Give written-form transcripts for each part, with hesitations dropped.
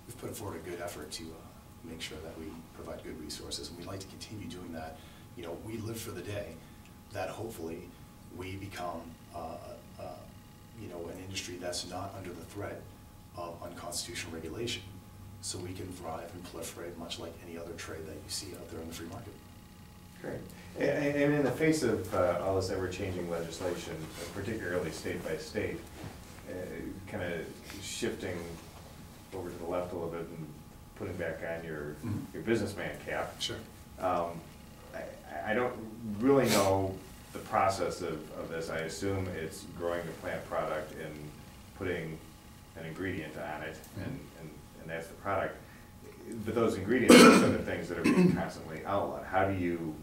we've put forward a good effort to make sure that we provide good resources, and we'd like to continue doing that. You know, we live for the day that hopefully we become, you know, an industry that's not under the threat of unconstitutional regulation, so we can thrive and proliferate much like any other trade that you see out there in the free market. Great. And in the face of all this ever-changing legislation, particularly state by state, kind of shifting over to the left a little bit and putting back on your businessman cap. Sure. I don't really know the process of this. I assume it's growing the plant product and putting an ingredient on it, and that's the product. But those ingredients are the things that are being constantly outlawed. How do you,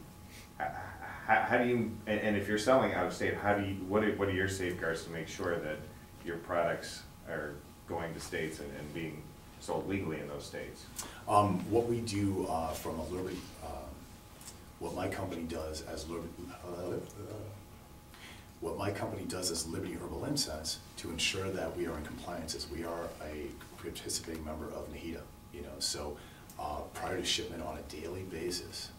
and if you're selling out of state, what are your safeguards to make sure that your products are going to states and being sold legally in those states? What we do from a Liberty, what my company does as Liberty Herbal Incense to ensure that we are in compliance is we are a participating member of NAHITA. You know, so prior to shipment on a daily basis,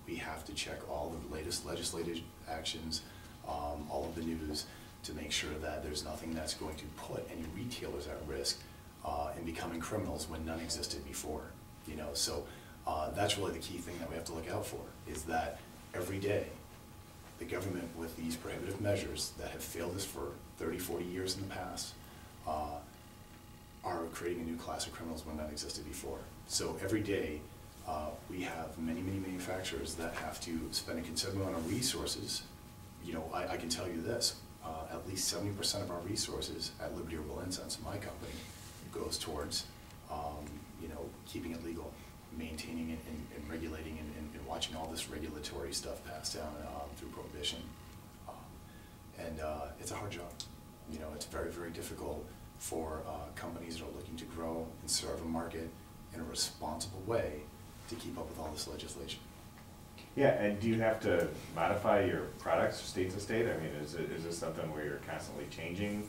we have to check all the latest legislative actions, all of the news, to make sure that there's nothing that's going to put any retailers at risk in becoming criminals when none existed before. You know, so that's really the key thing that we have to look out for, is that every day the government, with these prohibitive measures that have failed us for 30, 40 years in the past, are creating a new class of criminals when none existed before. So every day we have many, many manufacturers that have to spend a considerable amount of resources. You know, I can tell you this, at least 70% of our resources at Liberty Herbal Incense, my company, goes towards you know, keeping it legal, maintaining it and regulating and watching all this regulatory stuff passed down through prohibition. And it's a hard job. You know, it's very, very difficult for companies that are looking to grow and serve a market in a responsible way to keep up with all this legislation. Yeah, and do you have to modify your products state to state? I mean, is this something where you're constantly changing?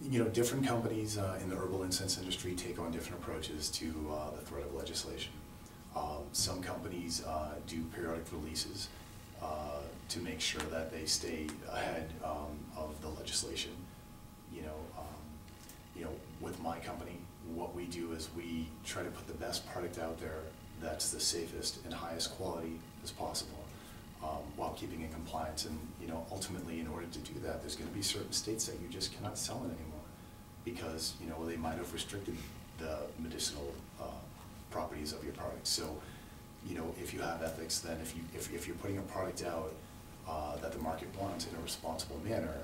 You know, different companies in the herbal incense industry take on different approaches to the threat of legislation. Some companies do periodic releases to make sure that they stay ahead of the legislation. You know, with my company, what we do is we try to put the best product out there that's the safest and highest quality as possible, while keeping in compliance. And you know, ultimately, in order to do that, there's going to be certain states that you just cannot sell it anymore, because you know, they might have restricted the medicinal properties of your product. So, you know, if you have ethics, then if you're putting a product out that the market wants in a responsible manner,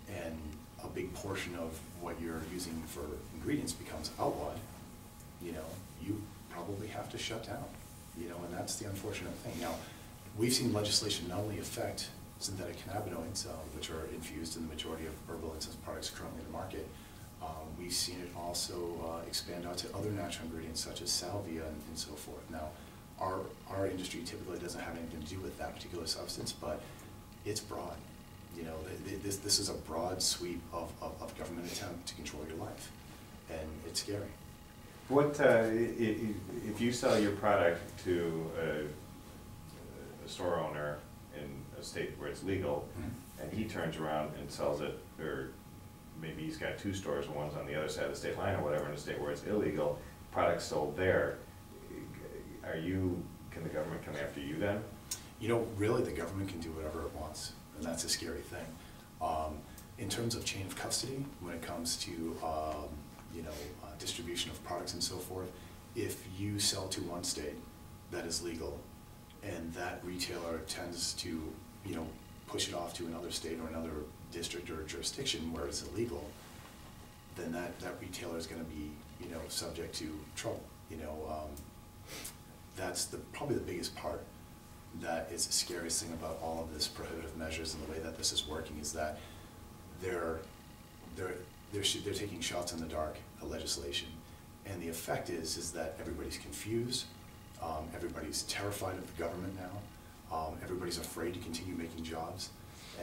and a big portion of what you're using for ingredients becomes outlawed, you know, you probably have to shut down. You know, and that's the unfortunate thing. Now, we've seen legislation not only affect synthetic cannabinoids, which are infused in the majority of herbal incense products currently in the market. We've seen it also expand out to other natural ingredients such as salvia and so forth. Now, our industry typically doesn't have anything to do with that particular substance, but it's broad. You know, this is a broad sweep of government attempt to control your life, and it's scary. What if you sell your product to a store owner in a state where it's legal, and he turns around and sells it, or maybe he's got two stores, and one's on the other side of the state line or whatever, in a state where it's illegal, products sold there, can the government come after you then? You know, really the government can do whatever it wants, and that's a scary thing. In terms of chain of custody, when it comes to you know, distribution of products and so forth, if you sell to one state that is legal, and that retailer tends to, you know, push it off to another state or another district or jurisdiction where it's illegal, then that retailer is going to be, you know, subject to trouble. You know, that's probably the biggest part that is the scariest thing about all of this prohibitive measures and the way that this is working, is that they're taking shots in the dark at legislation, and the effect is that everybody's confused, everybody's terrified of the government now, everybody's afraid to continue making jobs,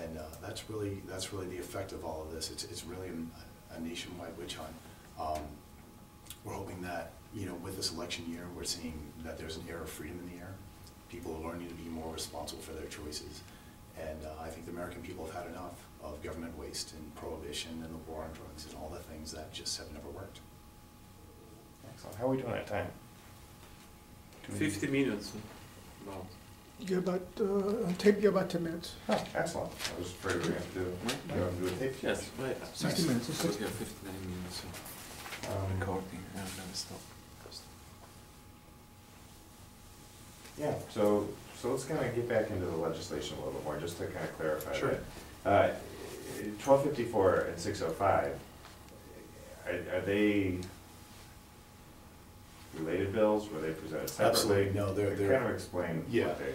and that's really the effect of all of this. It's really a nationwide witch hunt. We're hoping that, you know, with this election year, we're seeing that there's an air of freedom in the air. People are learning to be more responsible for their choices. And I think the American people have had enough of government waste and prohibition and the war on drugs and all the things that just have never worked. Excellent. How are we doing at time? 50 minutes. About. You're about, tape you about 10 minutes. Oh, excellent. I was afraid we were going to do, you know, do a tape. Yes, right. 60 minutes. So we have 59 minutes of recording and then stop. Yeah, so let's kind of get back into the legislation a little bit more, just to kind of clarify Sure. that. 1254 and 605, are they related bills? Were they presented separately? Absolutely, no, they're Kind of explain yeah. what they...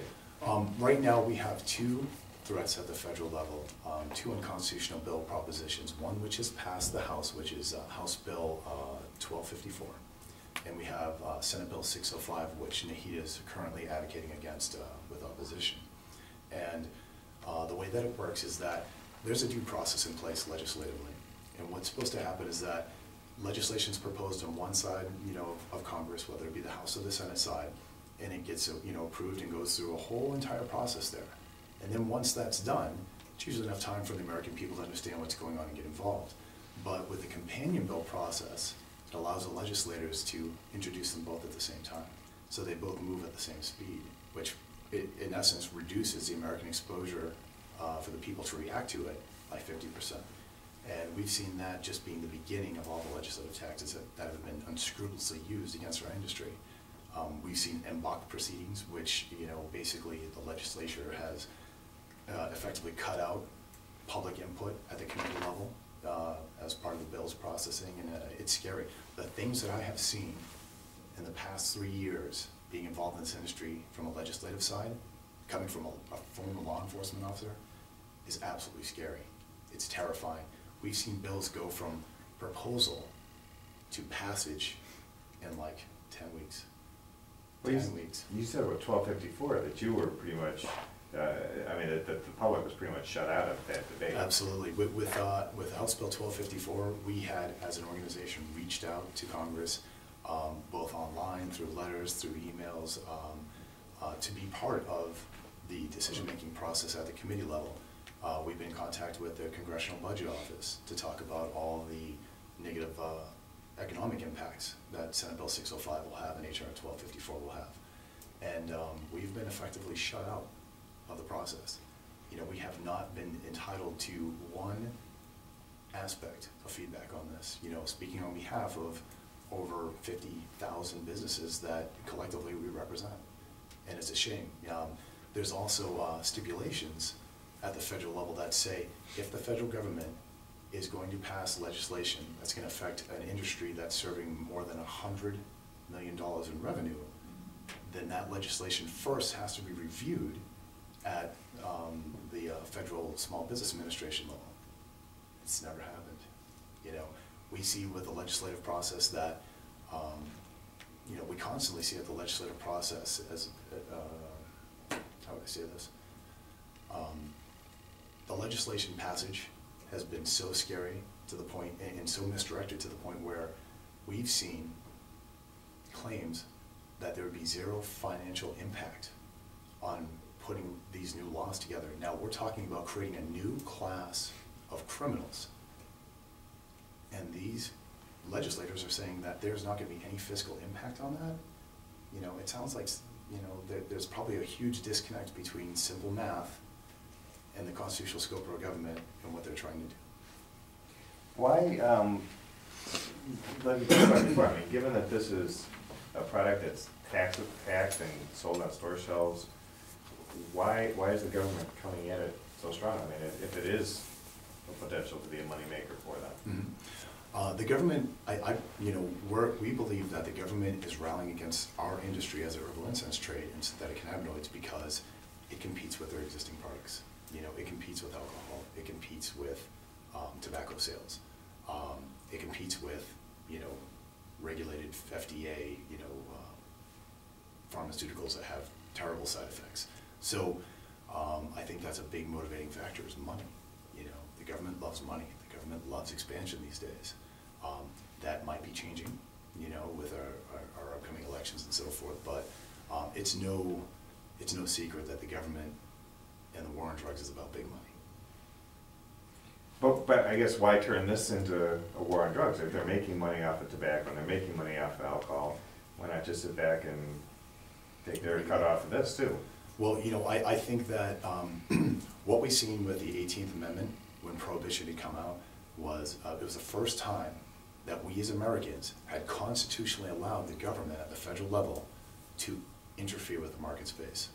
Right now, we have two threats at the federal level, two unconstitutional bill propositions. One which has passed the House, which is House Bill 1254. And we have Senate Bill 605, which NAHITA is currently advocating against with opposition. And the way that it works is that there's a due process in place legislatively. And what's supposed to happen is that legislation is proposed on one side, you know, of Congress, whether it be the House or the Senate side, and it gets, you know, approved and goes through a whole entire process there. And then once that's done, it's usually enough time for the American people to understand what's going on and get involved. But with the companion bill process, it allows the legislators to introduce them both at the same time. So they both move at the same speed, which in essence reduces the American exposure for the people to react to it by 50%. And we've seen that just being the beginning of all the legislative tactics that have been unscrupulously used against our industry. We've seen embark proceedings, which, you know, basically the legislature has effectively cut out public input at the committee level as part of the bill's processing, and it's scary. The things that I have seen in the past 3 years being involved in this industry from a legislative side, coming from a former law enforcement officer, is absolutely scary. It's terrifying. We've seen bills go from proposal to passage in like 10 weeks. Well, 10 weeks. You said with 1254 that you were pretty much, I mean, that the public was pretty much shut out of that debate. Absolutely. With House Bill 1254, we had, as an organization, reached out to Congress, both online, through letters, through emails, to be part of the decision-making process at the committee level. We've been in contact with the Congressional Budget Office to talk about all the negative economic impacts that Senate Bill 605 will have and HR 1254 will have. And we've been effectively shut out of the process. You know, we have not been entitled to one aspect of feedback on this. You know, speaking on behalf of over 50,000 businesses that collectively we represent. And it's a shame. There's also stipulations at the federal level that say if the federal government is going to pass legislation that's going to affect an industry that's serving more than $100 million in revenue, then that legislation first has to be reviewed at the Federal Small Business Administration level. It's never happened. You know, we see with the legislative process that, you know, we constantly see at the legislative process as, how would I say this? The legislation passage has been so scary to the point, and so misdirected to the point where we've seen claims that there would be zero financial impact on putting these new laws together. Now we're talking about creating a new class of criminals, and these legislators are saying that there's not going to be any fiscal impact on that. You know, it sounds like, you know, there's probably a huge disconnect between simple math and the constitutional scope of our government and what they're trying to do. Why, let me talk about before, I mean, given that this is a product that's taxed and sold on store shelves, why is the government coming at it so strong? I mean, if it is a potential to be a moneymaker for them. Mm-hmm. The government, you know, we believe that the government is rallying against our industry as a herbal incense trade and synthetic cannabinoids because it competes with their existing products. You know, it competes with alcohol. It competes with tobacco sales. It competes with, you know, regulated FDA, you know, pharmaceuticals that have terrible side effects. So I think that's a big motivating factor is money. You know, the government loves money. The government loves expansion these days. That might be changing, you know, know, with our upcoming elections and so forth. But it's no secret that the government and the war on drugs is about big money. But I guess why turn this into a war on drugs? If they're making money off of tobacco and they're making money off of alcohol, why not just sit back and take their cut off of this too? Well, you know, I think that what we've seen with the 18th Amendment when Prohibition had come out was it was the first time that we as Americans had constitutionally allowed the government at the federal level to interfere with the market space.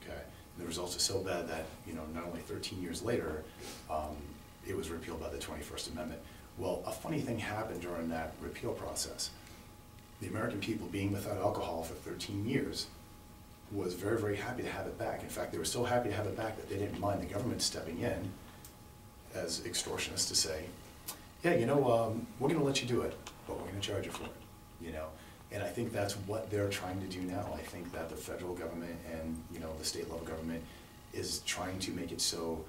Okay, and the results are so bad that, you know, not only 13 years later, it was repealed by the 21st Amendment. Well, a funny thing happened during that repeal process. The American people, being without alcohol for 13 years, was very, very happy to have it back. In fact, they were so happy to have it back that they didn't mind the government stepping in as extortionists to say, yeah, you know, we're going to let you do it, but we're going to charge you for it, you know. And I think that's what they're trying to do now. I think that the federal government and, you know, the state level government is trying to make it so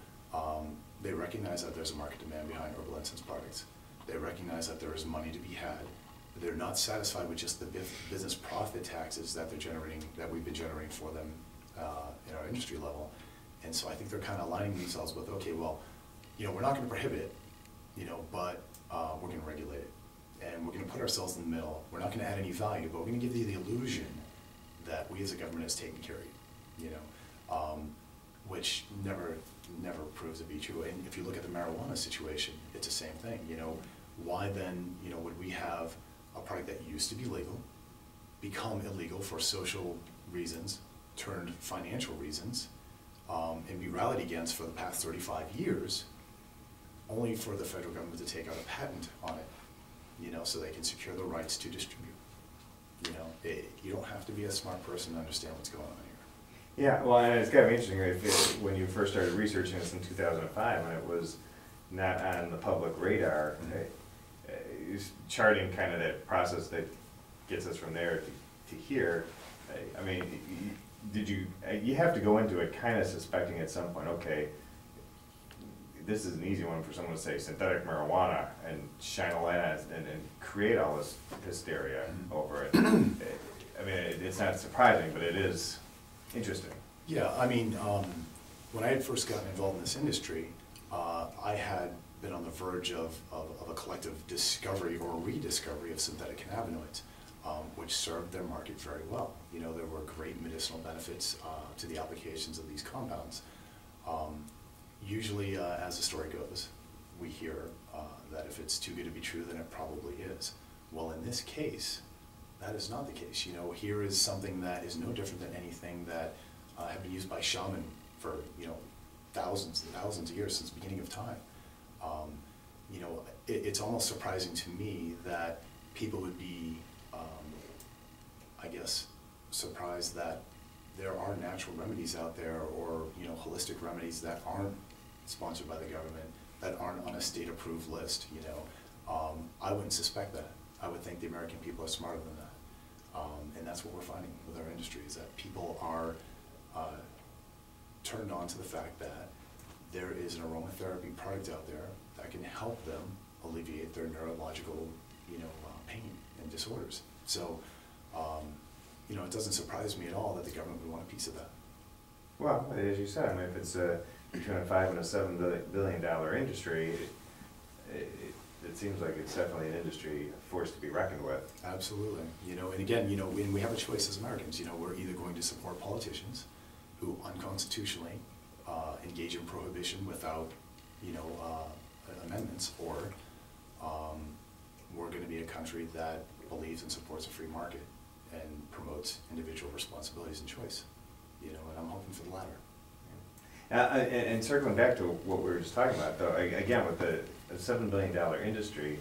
they recognize that there's a market demand behind herbal incense products. They recognize that there is money to be had. They're not satisfied with just the business profit taxes that they're generating, that we've been generating for them in our industry level. And so I think they're kind of aligning themselves with, okay, well, you know, we're not going to prohibit it, you know, but we're going to regulate it. And we're going to put ourselves in the middle. We're not going to add any value, but we're going to give you the illusion that we as a government has taken care of you, you know, which never proves to be true. And if you look at the marijuana situation, it's the same thing. You know, why then, you know, would we have a product that used to be legal become illegal for social reasons, turned financial reasons, and be rallied against for the past 35 years, only for the federal government to take out a patent on it, you know, so they can secure the rights to distribute. You know, you don't have to be a smart person to understand what's going on here. Yeah, well, and it's kind of interesting, when you first started researching this in 2005, when it was not on the public radar, charting kind of that process that gets us from there to here. I mean, you have to go into it kind of suspecting at some point, okay, this is an easy one for someone to say synthetic marijuana and shine a light on it and create all this hysteria over it. I mean, it's not surprising, but it is interesting. Yeah, I mean, when I had first gotten involved in this industry, I had been on the verge of a collective discovery or rediscovery of synthetic cannabinoids, which served their market very well. You know, there were great medicinal benefits to the applications of these compounds. Usually, as the story goes, we hear that if it's too good to be true, then it probably is. Well, in this case, that is not the case. You know, here is something that is no different than anything that have been used by shaman for, you know, thousands and thousands of years since the beginning of time. You know, it's almost surprising to me that people would be, I guess, surprised that there are natural remedies out there, or, you know, holistic remedies that aren't sponsored by the government, that aren't on a state-approved list. You know, I wouldn't suspect that. I would think the American people are smarter than that, and that's what we're finding with our industry, is that people are turned on to the fact that there is an aromatherapy product out there that can help them alleviate their neurological, you know, pain and disorders. So, you know, it doesn't surprise me at all that the government would want a piece of that. Well, as you said, I mean, if it's between a $5 and a $7 billion industry, it seems like it's definitely an industry force to be reckoned with. Absolutely. You know, and again, you know, when we have a choice as Americans, you know, we're either going to support politicians who unconstitutionally engage in prohibition without, you know, amendments, or we're going to be a country that believes and supports a free market and promotes individual responsibilities and choice. You know, and I'm hoping for the latter. And circling back to what we were just talking about, though, again, with the $7 billion industry,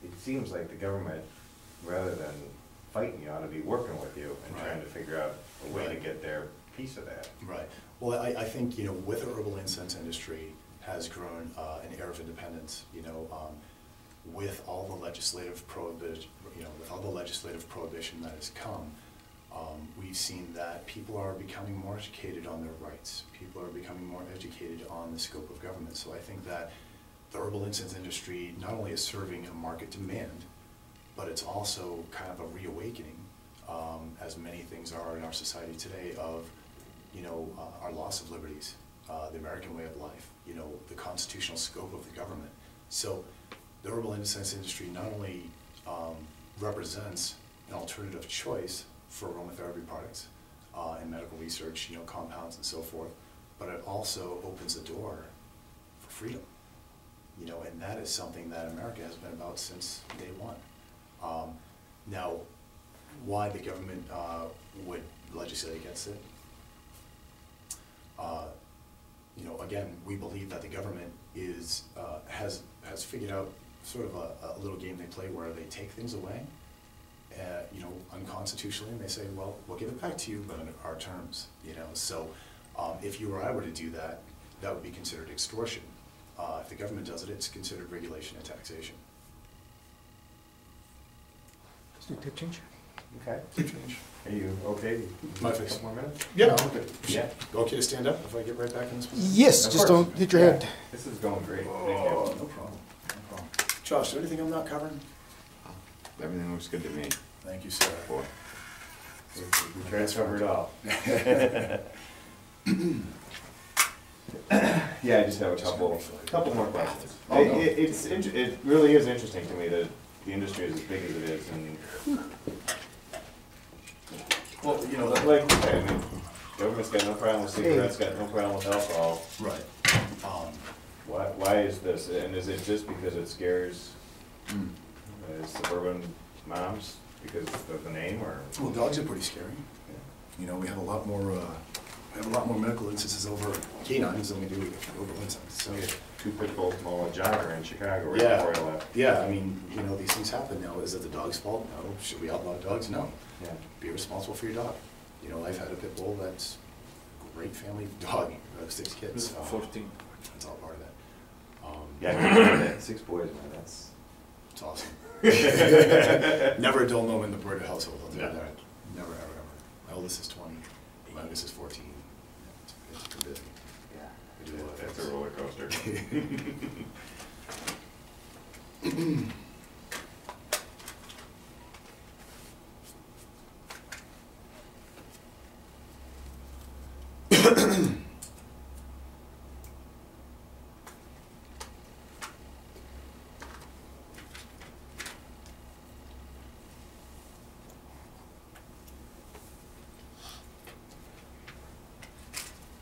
it seems like the government, rather than fighting you, ought to be working with you and trying to figure out a way to get their piece of that. Right. Well, I think, you know, with the herbal incense industry has grown an air of independence, you know, with all the legislative prohibition, you know, with all the legislative prohibition that has come, we've seen that people are becoming more educated on their rights. People are becoming more educated on the scope of government. So I think that the herbal incense industry not only is serving a market demand, but it's also kind of a reawakening, as many things are in our society today, of, you know, our loss of liberties, the American way of life, you know, the constitutional scope of the government. So the herbal incense industry not only represents an alternative choice for aromatherapy products and medical research, you know, compounds and so forth, but it also opens the door for freedom, you know, and that is something that America has been about since day one. Now, why the government would legislate against it? You know, again, we believe that the government is has figured out sort of a little game they play where they take things away, you know, unconstitutionally, and they say, well, we'll give it back to you, but under our terms, you know. So if you or I were to do that, that would be considered extortion. If the government does it, it's considered regulation and taxation. Let's do tip change. Okay. Are you okay? My face. Couple more minutes? Yeah, I'm okay. Yeah. Okay to stand up if I get right back in this position? Yes, Of just course. don't hit your Yeah. head. This is going great. Oh, Thank you. no problem, no problem. Josh, is there anything I'm not covering? Everything looks good to me. Thank you, sir. Boy. We tried to cover it all. Yeah, I just have a couple more questions. Oh, no. It really is interesting to me that the industry is as big as it is, and well, you know, like, okay, I mean, government's got no problem with cigarettes, got no problem with alcohol. Right. Why is this? And is it just because it scares suburban moms because of the name, or? Well, dogs are pretty scary. You know, we have a lot more medical instances over canines than we do over incidents. So, Two pit bulls maul a jogger in Chicago right yeah, before I left. yeah. I mean, you know, these things happen now. Is it the dog's fault? No. Should we outlaw dogs? No. Yeah. Be responsible for your dog. You know, I've had a pit bull that's a great family dog. I have 6 kids. 14. That's all part of that. Yeah, I can that. 6 boys, man. That's It's awesome. Never a dull moment in the Broider household, I'll tell you that. Never, ever, ever. My oldest is 20, my youngest is 14. It's been busy. yeah. We do a lot of That's a things. roller coaster.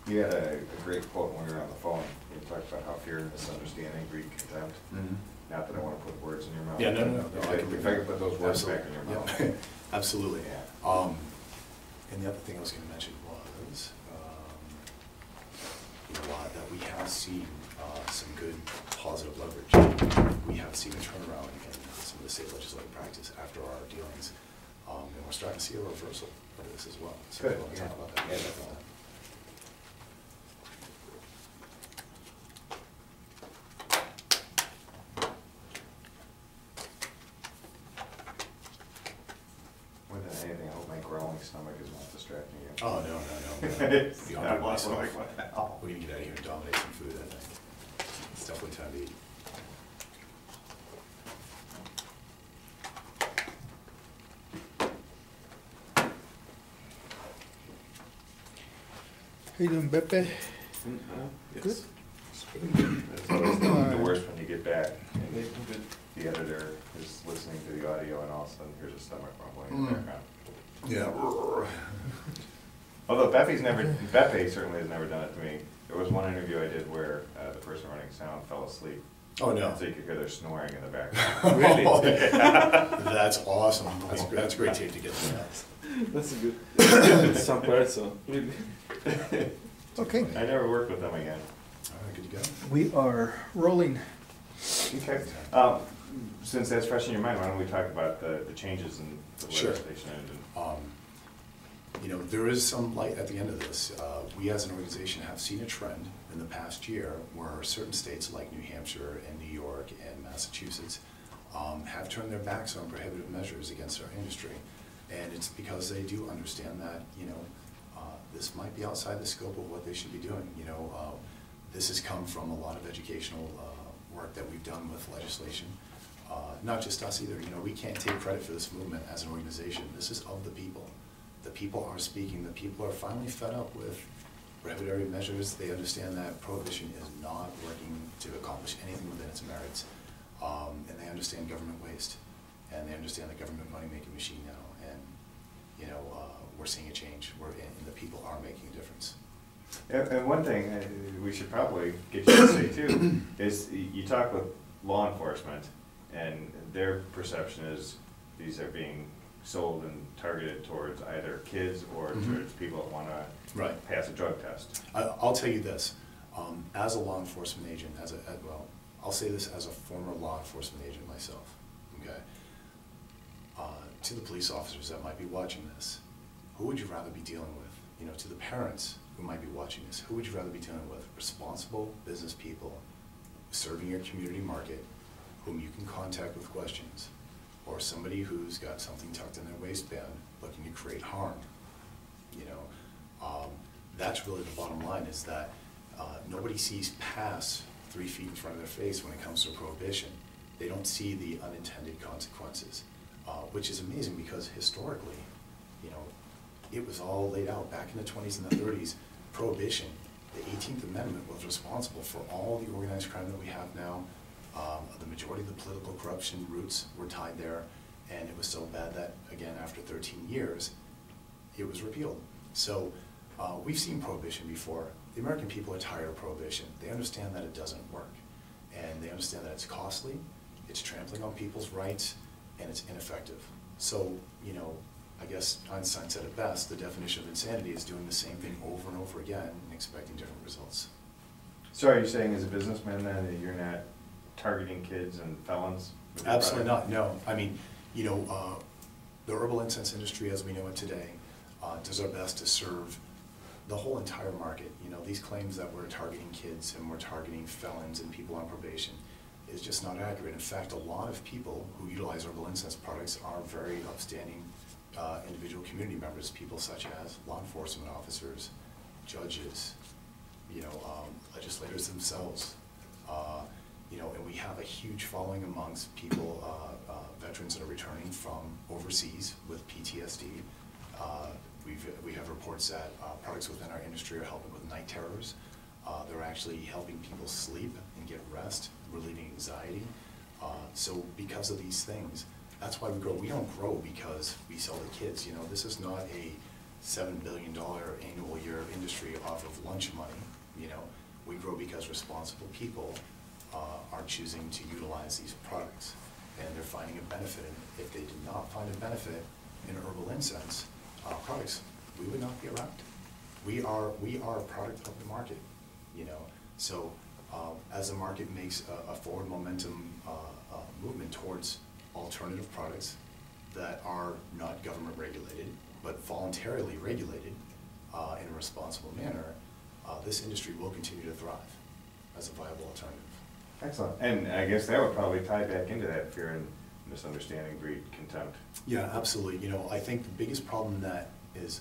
You had a great quote when we were on the phone. You talked about how fear and misunderstanding breed contempt. Not that I want to put words in your mouth. Yeah, no. If I could put those words back in your mouth. Yeah. Absolutely. Yeah. And the other thing I was going to mention was, you know, that we have seen some good positive leverage. We have seen a turnaround in some of the state legislative practice after our dealings, and we're starting to see a reversal of this as well. So Good. we'll talk about that. Yeah, definitely. More than anything, I hope my growling stomach is not distracting you. Oh, no. It's Beyond not myself. like, what the hell? We're gonna get out of here and dominate some food, I think. It's definitely time to eat. How you doing, Pepe? Good. It's always the worst when you get back and the editor is listening to the audio and all of a sudden here's a stomach rumbling in the background. Yeah. Although Beppe certainly has never done it to me. There was one interview I did where the person running sound fell asleep. Oh, no. So you could hear their snoring in the background. Really? That's awesome. That's great tape to get to that. That's a good. Some person. Really. Okay, I never worked with them again. All right, good to go. we are rolling. Okay. Since that's fresh in your mind, why don't we talk about the changes in the Sure. legislation? You know, there is some light at the end of this. We as an organization have seen a trend in the past year where certain states like New Hampshire and New York and Massachusetts have turned their backs on prohibitive measures against our industry. And it's because they do understand that, you know, this might be outside the scope of what they should be doing. You know, this has come from a lot of educational work that we've done with legislation not just us either. You know, we can't take credit for this movement as an organization. This is of the people. The people are speaking. The people are finally fed up with regulatory measures. They understand that prohibition is not working to accomplish anything within its merits. And they understand government waste. And they understand the government money-making machine now. And, you know, we're seeing a change. And the people are making a difference. And one thing we should probably get you to say too is you talk with law enforcement and their perception is these are being sold and targeted towards either kids or towards people that want to pass a drug test. I'll tell you this, as a law enforcement agent, well, I'll say this as a former law enforcement agent myself, okay? To the police officers that might be watching this, who would you rather be dealing with? You know, to the parents who might be watching this, who would you rather be dealing with? Responsible business people serving your community market, whom you can contact with questions, or somebody who's got something tucked in their waistband looking to create harm. You know, that's really the bottom line, is that nobody sees past 3 feet in front of their face when it comes to prohibition. They don't see the unintended consequences, which is amazing because historically, you know, it was all laid out back in the 20s and the 30s. Prohibition, the 18th Amendment, was responsible for all the organized crime that we have now. The majority of the political corruption roots were tied there, and it was so bad that, again, after 13 years, it was repealed. So we've seen prohibition before. The American people are tired of prohibition. They understand that it doesn't work, and they understand that it's costly, it's trampling on people's rights, and it's ineffective. So, you know, I guess Einstein said it best, the definition of insanity is doing the same thing over and over again and expecting different results. So are you saying as a businessman then that you're not targeting kids and felons? Absolutely not, no. I mean, you know, the herbal incense industry as we know it today does our best to serve the whole entire market. You know, these claims that we're targeting kids and we're targeting felons and people on probation is just not accurate. In fact, a lot of people who utilize herbal incense products are very upstanding individual community members, people such as law enforcement officers, judges, you know, legislators themselves. You know, and we have a huge following amongst people, veterans that are returning from overseas with PTSD. We have reports that products within our industry are helping with night terrors. They're actually helping people sleep and get rest, relieving anxiety. So because of these things, that's why we grow. We don't grow because we sell to kids. You know, this is not a $7 billion annual year of industry off of lunch money. You know, we grow because responsible people are choosing to utilize these products, and they're finding a benefit. And if they did not find a benefit in herbal incense products, we would not be around. We are a product of the market. You know, so as the market makes a forward momentum movement towards alternative products that are not government regulated, but voluntarily regulated in a responsible manner, this industry will continue to thrive as a viable alternative. Excellent. And I guess that would probably tie back into that fear and misunderstanding, greed, contempt. Yeah, absolutely. You know, I think the biggest problem that is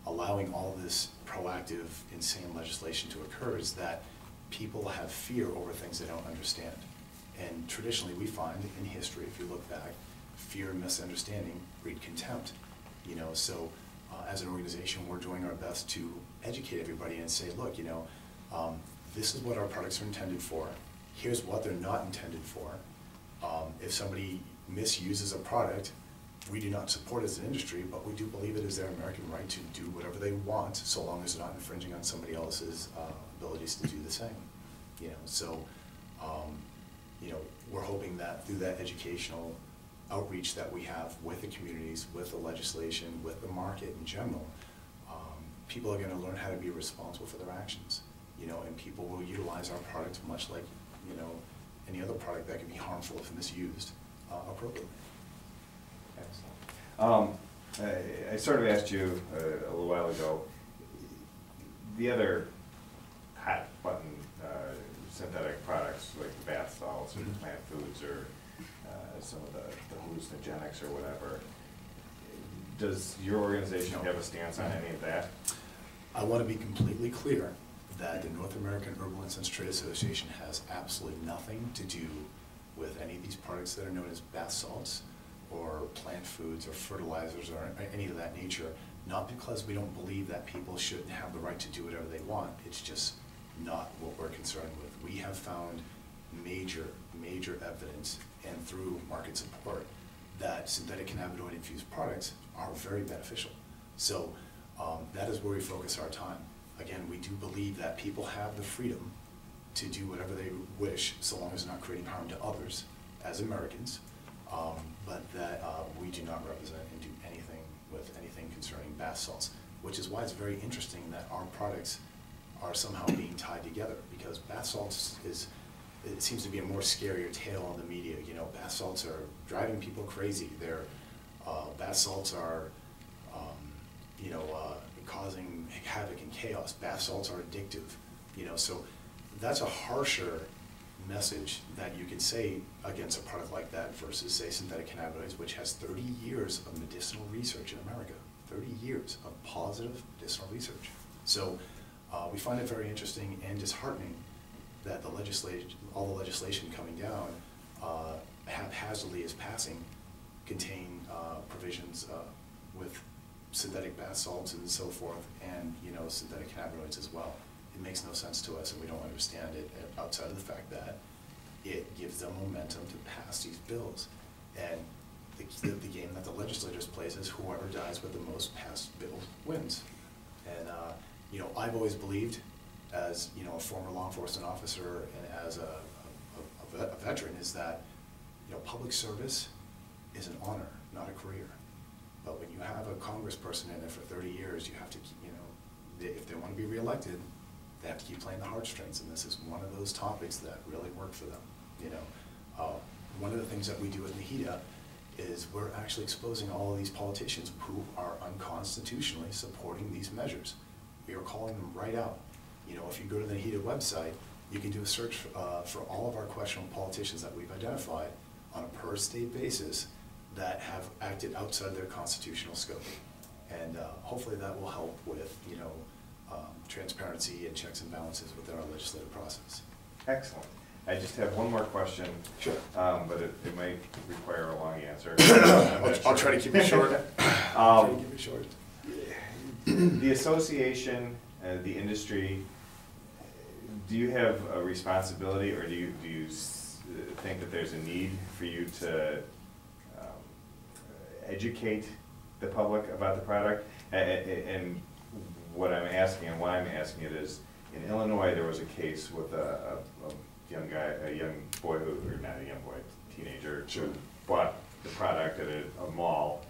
allowing all this proactive, insane legislation to occur is that people have fear over things they don't understand. And traditionally we find in history, if you look back, fear and misunderstanding breed contempt. You know, so as an organization, we're doing our best to educate everybody and say, look, you know, this is what our products are intended for. Here's what they're not intended for. If somebody misuses a product, we do not support it as an industry, but we do believe it is their American right to do whatever they want, so long as they're not infringing on somebody else's abilities to do the same. You know, so you know, we're hoping that through that educational outreach that we have with the communities, with the legislation, with the market in general, people are going to learn how to be responsible for their actions. You know, and people will utilize our product much like, you know, any other product that can be harmful if misused appropriately. Excellent. I sort of asked you a little while ago, the other hot button synthetic products like the bath salts or the plant foods or some of the hallucinogenics or whatever, does your organization have a stance on any of that? I want to be completely clear that the North American Herbal Incense Trade Association has absolutely nothing to do with any of these products that are known as bath salts or plant foods or fertilizers or any of that nature, not because we don't believe that people should have the right to do whatever they want. It's just not what we're concerned with. We have found major evidence, and through market support, that synthetic cannabinoid infused products are very beneficial. So that is where we focus our time. Again, we do believe that people have the freedom to do whatever they wish, so long as they're not creating harm to others as Americans, but that we do not represent and do anything with anything concerning bath salts, which is why it's very interesting that our products are somehow being tied together, because bath salts it seems to be a more scarier tale on the media. You know, bath salts are driving people crazy. Bath salts are, causing havoc and chaos. Bath salts are addictive. You know, so that's a harsher message that you can say against a product like that versus, say, synthetic cannabinoids, which has 30 years of medicinal research in America. 30 years of positive medicinal research. So we find it very interesting and disheartening that all the legislation coming down haphazardly is passing contain provisions with synthetic bath salts and so forth, and synthetic cannabinoids as well. It makes no sense to us, and we don't understand it outside of the fact that it gives them momentum to pass these bills. And the game that the legislators plays is whoever dies with the most passed bills wins. And I've always believed, as a former law enforcement officer and as a veteran, is that public service is an honor, not a career. But when you have a congressperson in there for 30 years, you have to keep, if they want to be reelected, they have to keep playing the heartstrings, and this is one of those topics that really work for them. One of the things that we do at NAHITA is we're actually exposing all of these politicians who are unconstitutionally supporting these measures. We are calling them right out. If you go to the NAHITA website, you can do a search for all of our questionable politicians that we've identified on a per state basis that have acted outside their constitutional scope. And hopefully that will help with transparency and checks and balances within our legislative process. Excellent. I just have one more question. Sure. But it might require a long answer. I'll try to keep it short. The association, the industry, do you have a responsibility, or do you think that there's a need for you to educate the public about the product? And what I'm asking, and why I'm asking it, is in Illinois there was a case with a young boy, or not a young boy, teenager, sure, who bought the product at a mall,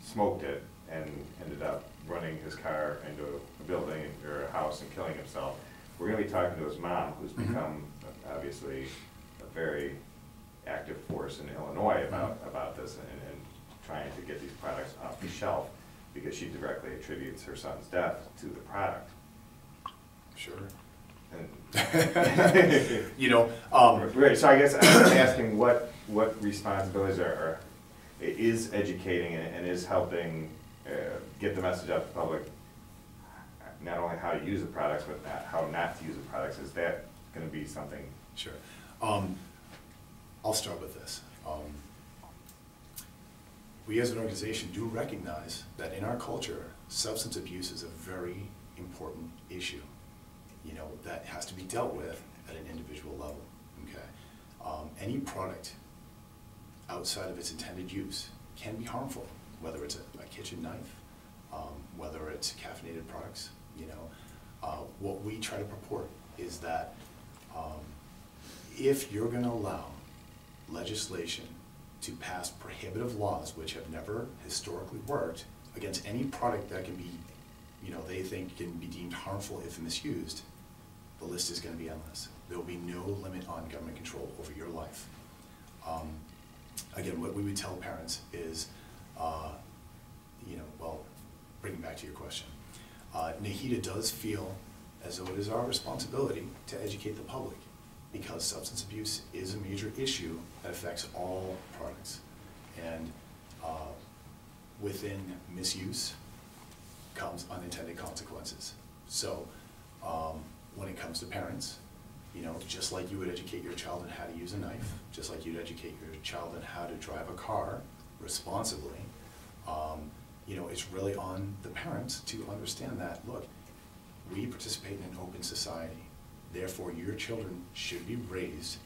smoked it, and ended up running his car into a building or a house and killing himself. We're going to be talking to his mom, who's become obviously a very active force in Illinois about this and trying to get these products off the shelf, because she directly attributes her son's death to the product. Sure. And right, so I guess I'm asking what responsibilities is educating and is helping get the message out to the public, not only how to use the products, but how not to use the products. Is that going to be something? Sure. I'll start with this. We as an organization do recognize that in our culture, substance abuse is a very important issue, that has to be dealt with at an individual level, okay? Any product outside of its intended use can be harmful, whether it's a kitchen knife, whether it's caffeinated products, What we try to purport is that if you're going to allow legislation to pass prohibitive laws, which have never historically worked, against any product that can be, they think can be deemed harmful if misused, the list is going to be endless. There will be no limit on government control over your life. Again, what we would tell parents is, bringing back to your question, NAHITA does feel as though it is our responsibility to educate the public, because substance abuse is a major issue that affects all products. And within misuse comes unintended consequences. So when it comes to parents, You know, just like you would educate your child on how to use a knife, just like you'd educate your child on how to drive a car responsibly, you know, it's really on the parents to understand that, look, we participate in an open society, therefore your children should be raised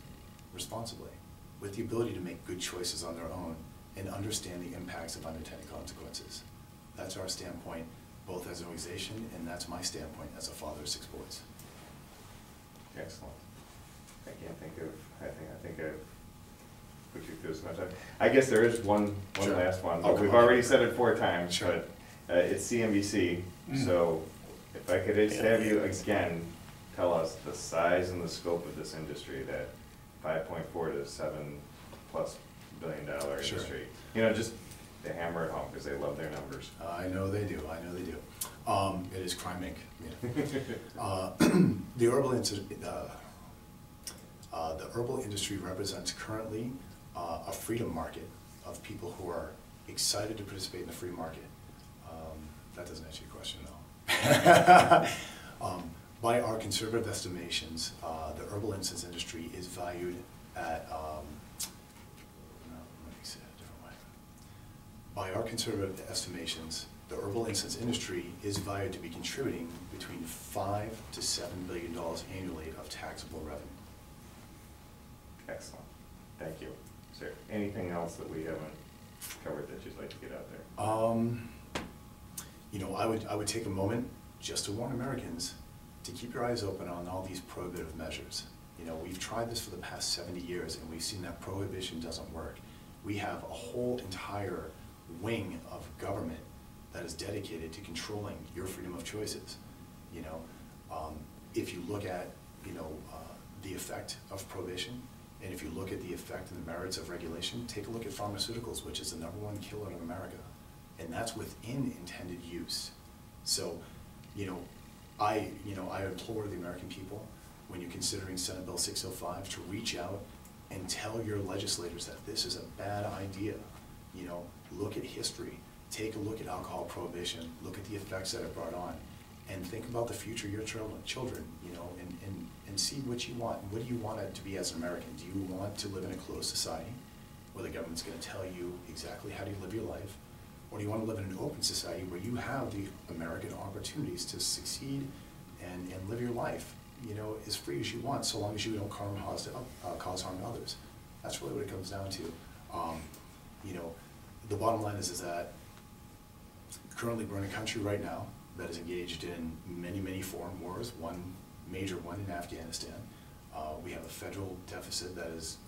responsibly, with the ability to make good choices on their own and understand the impacts of unintended consequences. That's our standpoint, both as an organization, and that's my standpoint as a father of 6 boys. Excellent. I can't think of, I think I've put you through so much. I guess there is one Sure. last one, Oh, but we've come on. already said it 4 times, Sure. but it's CNBC, so if I could just have you again tell us the size and the scope of this industry, that 5.4 to 7+ billion dollar Sure. industry. You know, just to hammer it home, because they love their numbers. I know they do, I know they do. It is Crime Inc. The herbal industry represents currently a freedom market of people who are excited to participate in the free market. That doesn't answer your question, though. By our conservative estimations, the herbal incense industry is valued at, let me say it a different way. By our conservative estimations, the herbal incense industry is valued to be contributing between $5 to $7 billion annually of taxable revenue. Excellent. Thank you. Is there anything else that we haven't covered that you'd like to get out there? You know, I would take a moment just to warn Americans to keep your eyes open on all these prohibitive measures. You know, we've tried this for the past 70 years and we've seen that prohibition doesn't work. We have a whole entire wing of government that is dedicated to controlling your freedom of choices. You know, if you look at, you know, the effect of prohibition, and if you look at the effect and the merits of regulation, take a look at pharmaceuticals, which is the #1 killer in America. And that's within intended use. So, you know, I implore the American people, when you're considering Senate Bill 605, to reach out and tell your legislators that this is a bad idea. You know, look at history, take a look at alcohol prohibition, look at the effects that it brought on, and think about the future of your children, you know, and see what you want. What do you want it to be as an American? Do you want to live in a closed society where the government's going to tell you exactly how to live your life? Or do you want to live in an open society where you have the American opportunities to succeed and live your life, you know, as free as you want, so long as you don't cause harm to others? That's really what it comes down to. You know, the bottom line is that currently we're in a country right now that is engaged in many, many foreign wars, one major one in Afghanistan. We have a federal deficit that is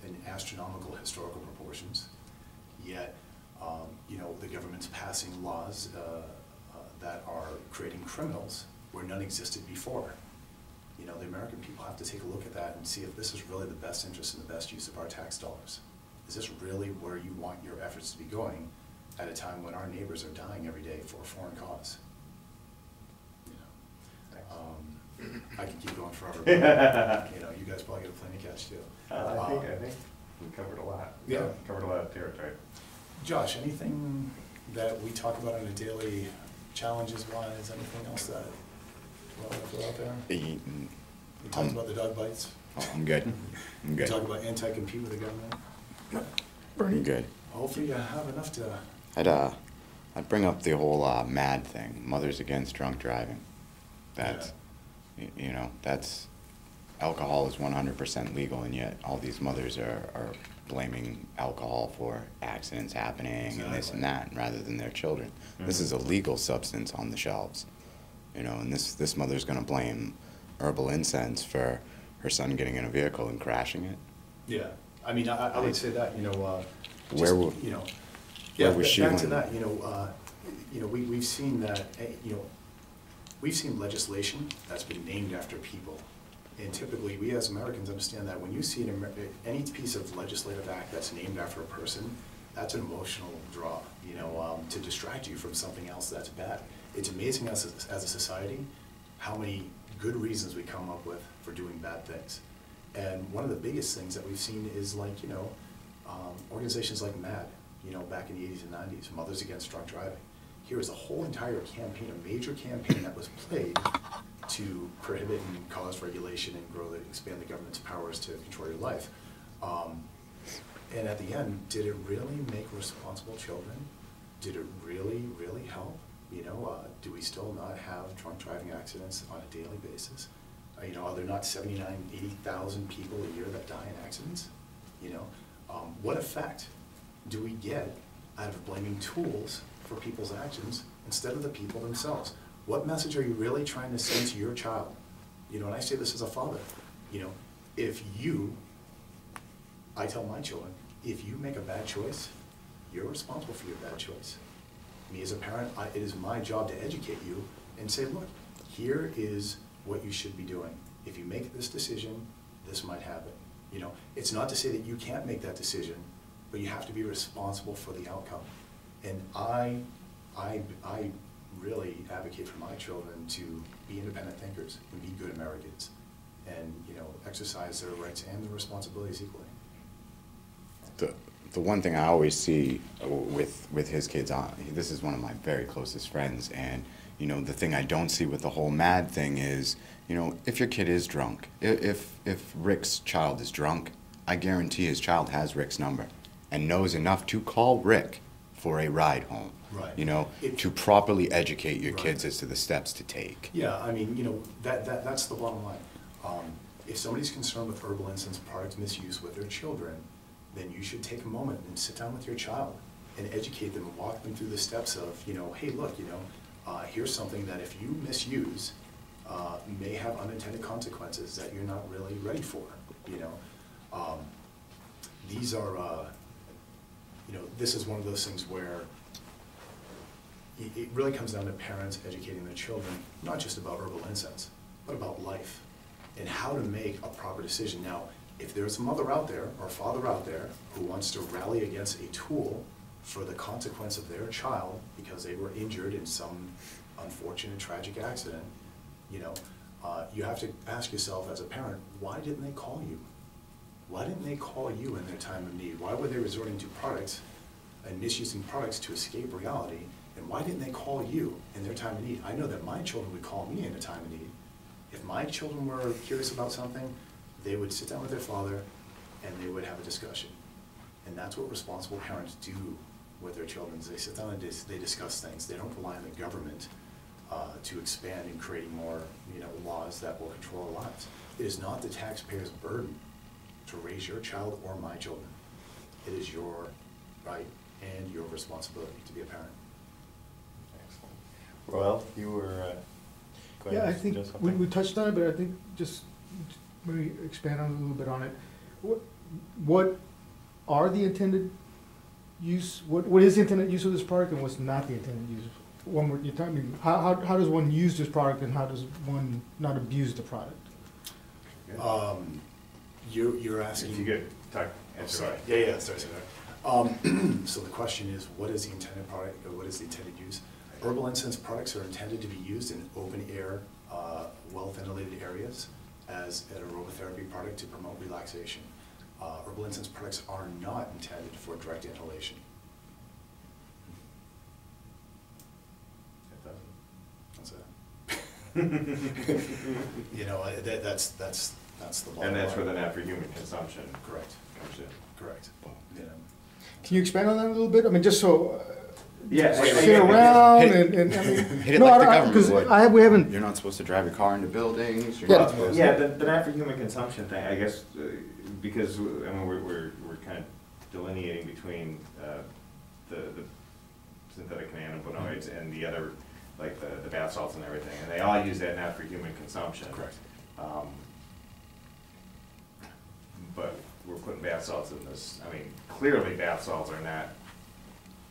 in astronomical historical proportions, yet you know, the government's passing laws that are creating criminals where none existed before. You know, the American people have to take a look at that and see if this is really the best interest and the best use of our tax dollars. Is this really where you want your efforts to be going at a time when our neighbors are dying every day for a foreign cause? You know, I can keep going forever, but, you know, you guys probably got plenty to catch too. I think we covered a lot. Yeah. Covered a lot of territory. Josh, anything that we talk about on a daily, challenges-wise, anything else that you want to throw out there? We talked about the dog bites. Oh, I'm good. I'm We good. talked about anti-compete with the government. I'm good. Hopefully you have enough to... I'd bring up the whole MAD thing, Mothers Against Drunk Driving. That's, you know, that's, alcohol is 100% legal, and yet all these mothers are blaming alcohol for accidents happening and this and that, rather than their children. Mm-hmm. This is a legal substance on the shelves, you know, and this mother's going to blame herbal incense for her son getting in a vehicle and crashing it. Yeah, I mean, I would say that, you know, just, Where would- you know, where yeah, was she back to when- that, you know, we've seen that, you know, we've seen legislation that's been named after people. And typically, we as Americans understand that when you see any piece of legislative act that's named after a person, that's an emotional draw, you know, to distract you from something else that's bad. It's amazing as a society how many good reasons we come up with for doing bad things. And one of the biggest things that we've seen is, like, you know, organizations like MAD, you know, back in the 80s and 90s, Mothers Against Drunk Driving. Here is a whole entire campaign, a major campaign that was played to prohibit and cause regulation and expand the government's powers to control your life. And at the end, did it really make responsible children? Did it really, really help? You know, do we still not have drunk driving accidents on a daily basis? You know, are there not 79,000, 80,000 people a year that die in accidents? You know, what effect do we get out of blaming tools for people's actions instead of the people themselves? What message are you really trying to send to your child? You know, and I say this as a father, you know, I tell my children, if you make a bad choice, you're responsible for your bad choice. Me as a parent, it is my job to educate you and say, look, here is what you should be doing. If you make this decision, this might happen. You know, it's not to say that you can't make that decision, but you have to be responsible for the outcome. And I really advocate for my children to be independent thinkers and be good Americans, and you know, exercise their rights and their responsibilities equally. The one thing I always see with his kids, this is one of my very closest friends, and you know, the thing I don't see with the whole MAD thing is, you know, if your kid is drunk, if Rick's child is drunk, I guarantee his child has Rick's number and knows enough to call Rick for a ride home. Right. You know, to properly educate your Right. kids as to the steps to take. Yeah, I mean, you know, that's the bottom line. If somebody's concerned with herbal incense product misuse with their children, then you should take a moment and sit down with your child and educate them and walk them through the steps of, you know, hey, look, you know, here's something that if you misuse, may have unintended consequences that you're not really ready for, you know. These are, you know, this is one of those things where it really comes down to parents educating their children, not just about herbal incense, but about life and how to make a proper decision. Now, if there's a mother out there or a father out there who wants to rally against a tool for the consequence of their child because they were injured in some unfortunate, tragic accident, you know, you have to ask yourself as a parent, why didn't they call you? Why didn't they call you in their time of need? Why were they resorting to products and misusing products to escape reality? And why didn't they call you in their time of need? I know that my children would call me in a time of need. If my children were curious about something, they would sit down with their father and they would have a discussion. And that's what responsible parents do with their children. They sit down and they discuss things. They don't rely on the government to expand and create more, you know, laws that will control our lives. It is not the taxpayer's burden to raise your child or my children. It is your right and your responsibility to be a parent. Excellent. Royal, you were going Yeah, to I think suggest we something? touched on it, but I think just maybe expand on it a little bit on it. What are the intended use, what is the intended use of this product and what's not the intended use? One more, you're talking, how does one use this product and how does one not abuse the product? You're asking. If you could talk, Oh, answer sorry. that. Yeah, sorry. So the question is, what is the intended product, or what is the intended use? Herbal incense products are intended to be used in open air, well-ventilated areas as an aromatherapy product to promote relaxation. Herbal incense products are not intended for direct inhalation. It doesn't. That's it. You know, that's the bottom And that's line. where the not for human consumption Correct. comes in. Correct. You know. Can you expand on that a little bit? I mean, just so, Yeah, sit around Hit- and, I mean. Hit it no, like the I- government 'cause would. we haven't, You're not supposed to drive your car into buildings. You're Yeah. not supposed Yeah, to. the not for human consumption thing, I guess, because, I mean, we're kind of delineating between the synthetic cannabinoids and the other, like the bath salts and everything, and they all use that not for human consumption. Correct. But we're putting bath salts in this, I mean, clearly bath salts are not,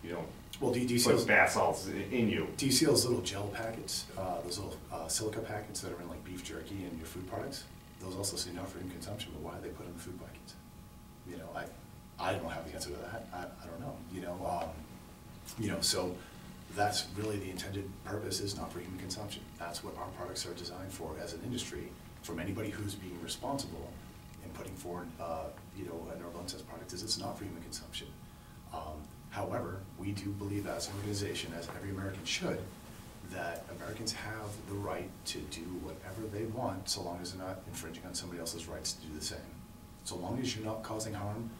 you don't Well, do you see put those, bath salts in you. do you see those little gel packets, those little silica packets that are in like beef jerky and your food products? Those also say not for human consumption, but why do they put in the food packets? You know, I don't have the answer to that. I don't know. You know, so that's really the intended purpose, is not for human consumption. That's what our products are designed for as an industry, from anybody who's being responsible in putting forward, you know, an herbal incense product, is it's not for human consumption. However, we do believe as an organization, as every American should, that Americans have the right to do whatever they want, so long as they're not infringing on somebody else's rights to do the same. So long as you're not causing harm,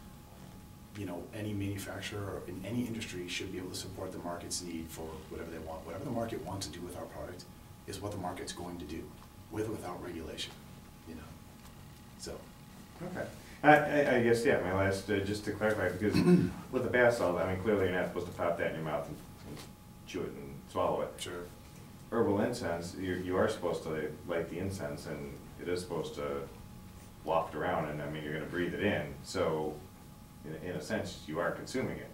you know, any manufacturer in any industry should be able to support the market's need for whatever they want. Whatever the market wants to do with our product is what the market's going to do, with or without regulation, you know, so. Okay. I guess, yeah, my last, just to clarify, because with the bath salt, I mean, clearly you're not supposed to pop that in your mouth and chew it and swallow it. Sure. Herbal incense, you are supposed to light the incense, and it is supposed to waft around, and I mean, you're gonna breathe it in, so in a sense, you are consuming it.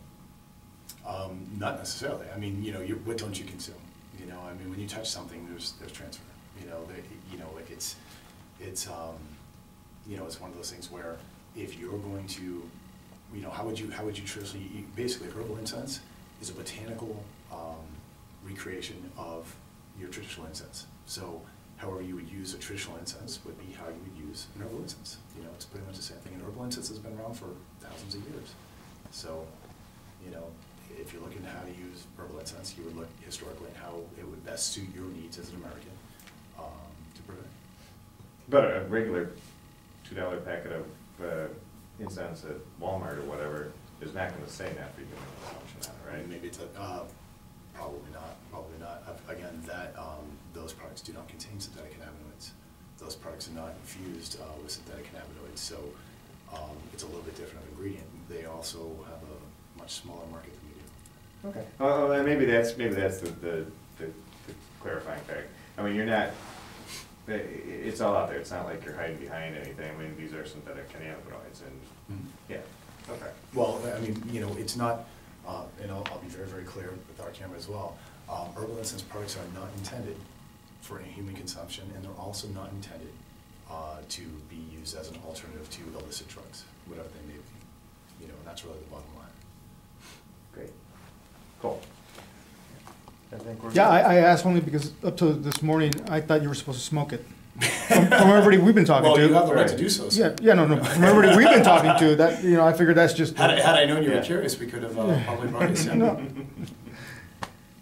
Not necessarily. I mean, you know, what don't you consume? You know, I mean, when you touch something, there's transfer. You know, like it's you know, it's one of those things where if you're going to, you know, how would you traditionally eat? Basically, herbal incense is a botanical recreation of your traditional incense. So, however you would use a traditional incense would be how you would use an herbal incense. You know, it's pretty much the same thing. And herbal incense has been around for thousands of years. So, you know, if you're looking at how to use herbal incense, you would look historically at how it would best suit your needs as an American to prevent. But a regular $2 packet of incense at Walmart or whatever is not gonna say that for human consumption on it, right? Maybe it's probably not. Again, those products do not contain synthetic cannabinoids. Those products are not infused with synthetic cannabinoids, so it's a little bit different of ingredient. They also have a much smaller market than we do. Okay. Well, maybe that's the clarifying fact. I mean, you're not. It's all out there. It's not like you're hiding behind anything. I mean, these are synthetic cannabinoids, and yeah. Okay. Well, I mean, you know, it's not, and I'll be very, very clear with our camera as well. Herbal incense products are not intended for any human consumption, and they're also not intended to be used as an alternative to illicit drugs, whatever they may be. You know, and that's really the bottom line. Great. Cool. I think we're Yeah, I asked only because up to this morning, I thought you were supposed to smoke it. From everybody we've been talking to. Well, you have the right to do so. Yeah, no. From everybody we've been talking to, that, you know, I figured that's just. Had I known you were Yeah. curious, we could have probably brought this in. No.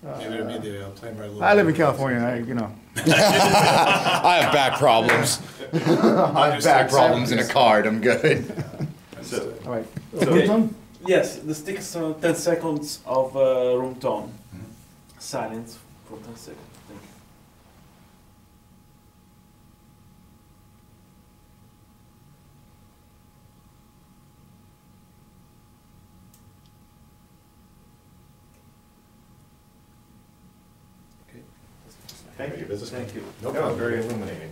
Maybe it made the plane ride a little. I live in bit. California, you know. I have back problems. I have back problems in a card. I'm good. Understood. All right. So- Room tone? Yes, the stick is 10 seconds of room tone. Mhm. Silence for 10 seconds. Thank you. Okay. Thank you. Business. Thank you. No That was problem. very illuminating.